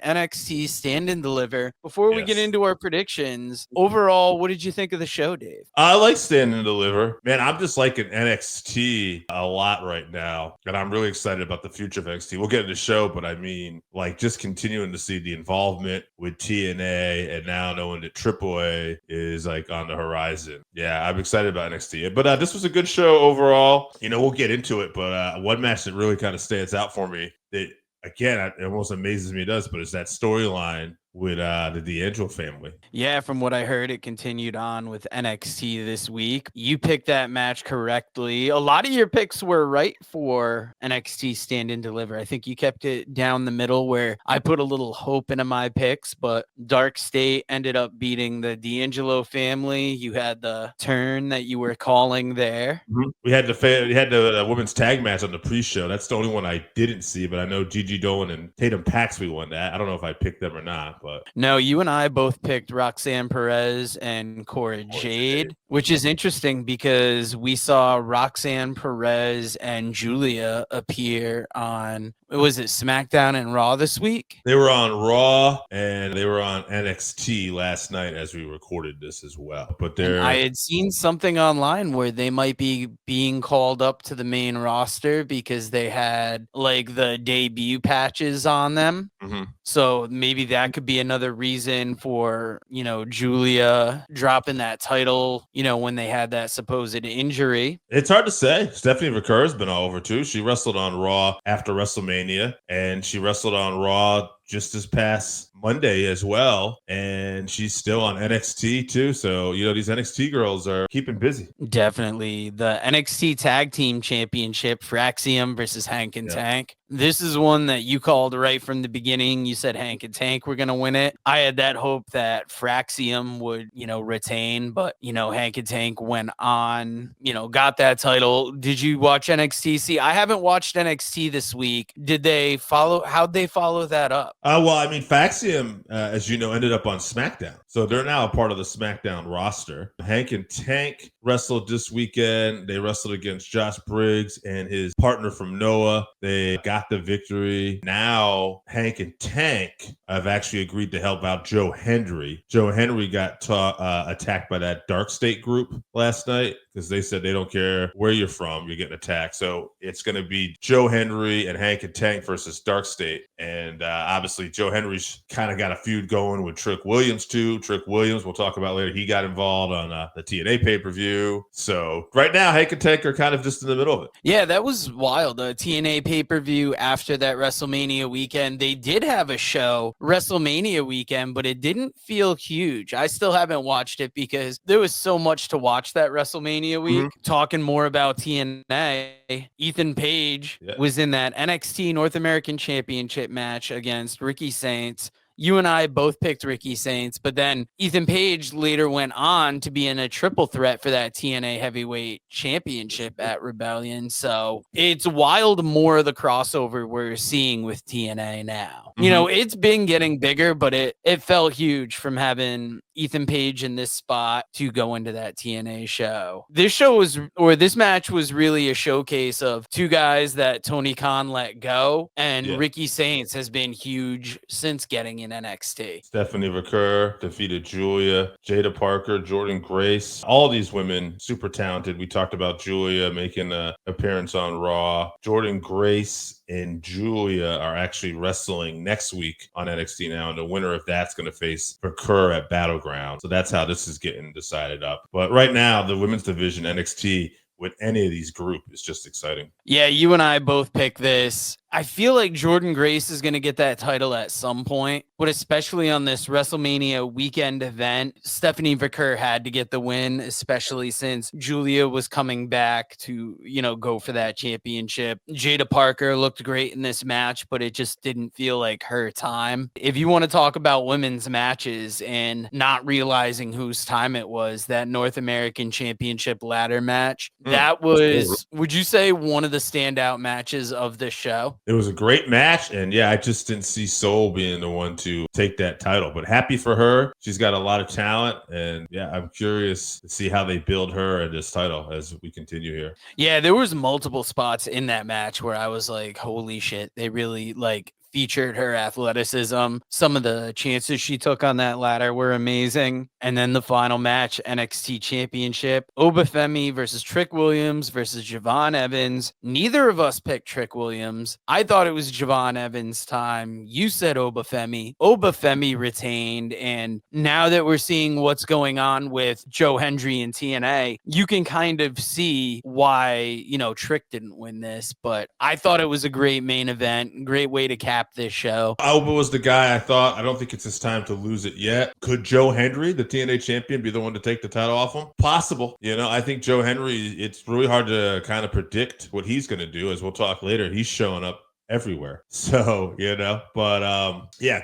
NXT Stand and Deliver. Before we get Yes. into our predictions, overall, what did you think of the show, Dave? I like Stand and Deliver. Man, I'm just liking NXT a lot right now. And I'm really excited about the future of NXT. We'll get into the show, but I mean, like, just continuing to see the involvement with TNA and now knowing that AAA is like on the horizon. Yeah, I'm excited about NXT. But this was a good show overall. You know, we'll get into it. But one match that really kind of stands out for me that, again, it almost amazes me it does, but it's that storyline with the D'Angelo family. Yeah, from what I heard, it continued on with NXT this week. You picked that match correctly. A lot of your picks were right for NXT Stand and Deliver. I think you kept it down the middle where I put a little hope into my picks, but Dark State ended up beating the D'Angelo family. You had the turn that you were calling there. Mm-hmm. We had the women's tag match on the pre-show. That's the only one I didn't see, but I know Gigi Dolan and Tatum Paxley won that. I don't know if I picked them or not, but no, you and I both picked Roxanne Perez and Cora Jade, which is interesting because we saw Roxanne Perez and Julia appear on, was it SmackDown and Raw this week? They were on Raw and they were on NXT last night as we recorded this as well. But I had seen something online where they might be being called up to the main roster because they had like the debut patches on them. Mm-hmm. So maybe that could be another reason for, Julia dropping that title, when they had that supposed injury. It's hard to say. Stephanie Vaquer has been all over too. She wrestled on Raw after WrestleMania, and she wrestled on Raw just this past Monday as well, and she's still on NXT too. So, these NXT girls are keeping busy. Definitely. The NXT Tag Team Championship, Fraxium versus Hank and Tank. This is one that you called right from the beginning. You said Hank and Tank were going to win it. I had that hope that Fraxium would, retain, but, Hank and Tank went on, got that title. Did you watch NXT? See, I haven't watched NXT this week. How'd they follow that up? Well, I mean, Faxium, as you know, ended up on SmackDown. So they're now a part of the SmackDown roster. Hank and Tank wrestled this weekend. They wrestled against Josh Briggs and his partner from Noah. They got the victory. Now, Hank and Tank have actually agreed to help out Joe Hendry. Joe Hendry got attacked by that Dark State group last night because they said they don't care where you're from, you're getting attacked. So it's going to be Joe Hendry and Hank and Tank versus Dark State. And obviously, Joe Henry's kind of got a feud going with Trick Williams, too. Trick Williams, we'll talk about later. He got involved on the TNA pay-per-view. So right now, Hank and Tank are kind of just in the middle of it. Yeah, that was wild. The TNA pay-per-view after that WrestleMania weekend, they did have a show WrestleMania weekend, but it didn't feel huge. I still haven't watched it because there was so much to watch that WrestleMania week. Mm-hmm. Talking more about TNA, Ethan Page was in that NXT North American Championship match against Ricky Saints. You and I both picked Ricky Saints, but then Ethan Page later went on to be in a triple threat for that TNA Heavyweight Championship at Rebellion. So it's wild, more of the crossover we're seeing with TNA now. Mm-hmm. It's been getting bigger, but it felt huge from having Ethan Page in this spot to go into that TNA show. This match was really a showcase of two guys that Tony Khan let go, and Ricky Saints has been huge since getting in NXT. Stephanie Vaquer defeated Julia, Jada Parker, Jordan Grace. All these women super talented. We talked about Julia making an appearance on Raw. Jordan Grace and Julia are actually wrestling next week on NXT now, and the winner of that's going to face Vaquer at Battleground. So that's how this is getting decided up. But right now, the women's division, NXT, with any of these groups is just exciting. Yeah, you and I both picked this. I feel like Jordan Grace is going to get that title at some point, but especially on this WrestleMania weekend event, Stephanie Vaquer had to get the win, especially since Julia was coming back to, go for that championship. Jada Parker looked great in this match, but it just didn't feel like her time. If you want to talk about women's matches and not realizing whose time it was, that North American Championship ladder match, that was, would you say, one of the standout matches of this show? It was a great match, and I just didn't see Soul being the one to take that title, but happy for her. She's got a lot of talent, and I'm curious to see how they build her in this title as we continue here. Yeah, there was multiple spots in that match where I was like, holy shit, they really featured her athleticism. Some of the chances she took on that ladder were amazing. And then the final match, NXT Championship, Obafemi versus Trick Williams versus Javon Evans. Neither of us picked Trick Williams. I thought it was Javon Evans' time. You said Obafemi. Obafemi retained. And now that we're seeing what's going on with Joe Hendry and TNA, you can kind of see why, Trick didn't win this. But I thought it was a great main event, great way to cap this show. Oba was the guy I thought. I don't think it's his time to lose it yet. Could Joe Hendry, the TNA champion, be the one to take the title off him? Possible. I think Joe Hendry, it's really hard to kind of predict what he's going to do. As we'll talk later, he's showing up everywhere. So, yeah,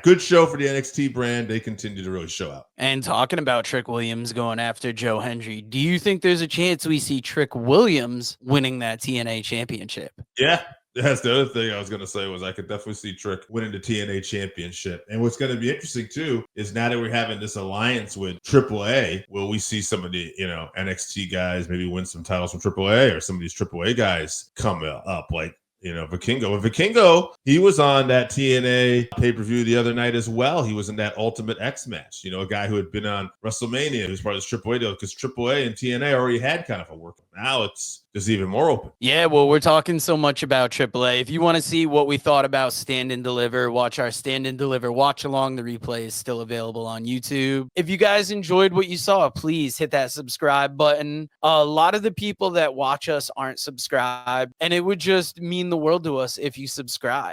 good show for the NXT brand. They continue to really show out. And talking about Trick Williams going after Joe Hendry, do you think there's a chance we see Trick Williams winning that TNA championship? Yeah. That's the other thing I was going to say was I could definitely see Trick winning the TNA championship. And what's going to be interesting too is now that we're having this alliance with AAA, will we see some of the, NXT guys maybe win some titles from AAA, or some of these AAA guys come up like, Vikingo. But Vikingo, he was on that TNA pay-per-view the other night as well. He was in that Ultimate X match, a guy who had been on Wrestlemania, who's part of this AAA deal, because AAA and TNA already had kind of a work. Now it's just even more open. Yeah, well, we're talking so much about AAA. If you want to see what we thought about Stand and Deliver, watch our Stand and Deliver watch along. The replay is still available on YouTube. If you guys enjoyed what you saw, please hit that subscribe button. A lot of the people that watch us aren't subscribed, and it would just mean the world to us if you subscribe.